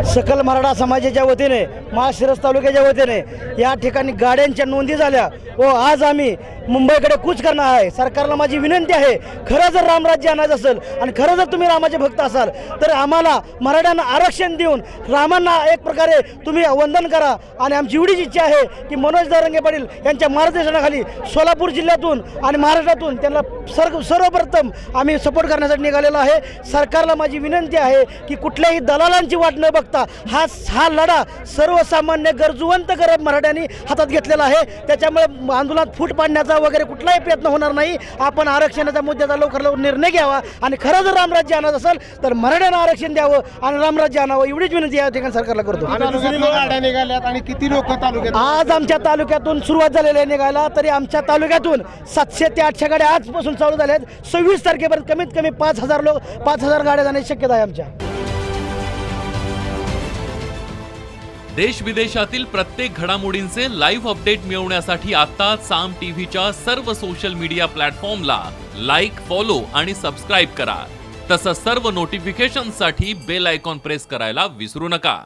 सकल मराठा समाजाच्या वतीने माळशिरस तालुक्याच्या वतीने या ठिकाणी गाड्यांच्या नोंदी झाल्या व आज आम्ही मुंबईकडे कूच करणार आहे। सरकारला माझी विनंती आहे, खरं जर रामराज्य आणायचं असेल आणि खरं जर तुम्ही रामाचे भक्त असाल तर आम्हाला मराठ्यांना आरक्षण देऊन रामांना एक प्रकारे तुम्ही वंदन करा। आणि आमची एवढीच इच्छा आहे की मनोज दारंगे पाटील यांच्या मार्गदर्शनाखाली सोलापूर जिल्ह्यातून आणि महाराष्ट्रातून त्यांना सर्वप्रथम आम्ही सपोर्ट करण्यासाठी निघालेलो आहे। सरकारला माझी विनंती आहे की कुठल्याही दलालांची वाट न बघता हा लढा सर्वसामान्य गरजूवंत गरीब मराठ्यांनी हातात घेतलेला आहे। त्याच्यामुळे आंदोलनात फूट पाडण्याचा वगैरे कुठलाही प्रयत्न होणार नाही। आपण आरक्षणाच्या मुद्द्याचा लवकर निर्णय घ्यावा आणि खरं जर रामराज्य आणायचं असेल तर मराठ्यांना आरक्षण द्यावं आणि रामराज्य आणावं एवढीच विनंती या ठिकाणी सरकारला करतो। आणि किती लोक तालुक्यात आज आमच्या तालुक्यातून सुरुवात झालेली आहे निघायला, तरी आमच्या तालुक्यातून 700 ते 800 गाड्या आजपासून चालू झाल्या आहेत। 26 तारखेपर्यंत कमीत कमी 5,000 गाड्या जाण्याची शक्यता आहे आमच्या। देश विदेशातील प्रत्येक घडामोडींचे लाईव्ह अपडेट मिळवण्यासाठी आता साम टीव्हीच्या सर्व सोशल मीडिया प्लॅटफॉर्मला लाईक, फॉलो आणि सबस्क्राईब करा। तसंच सर्व नोटिफिकेशनसाठी बेल आयकॉन प्रेस करायला विसरू नका।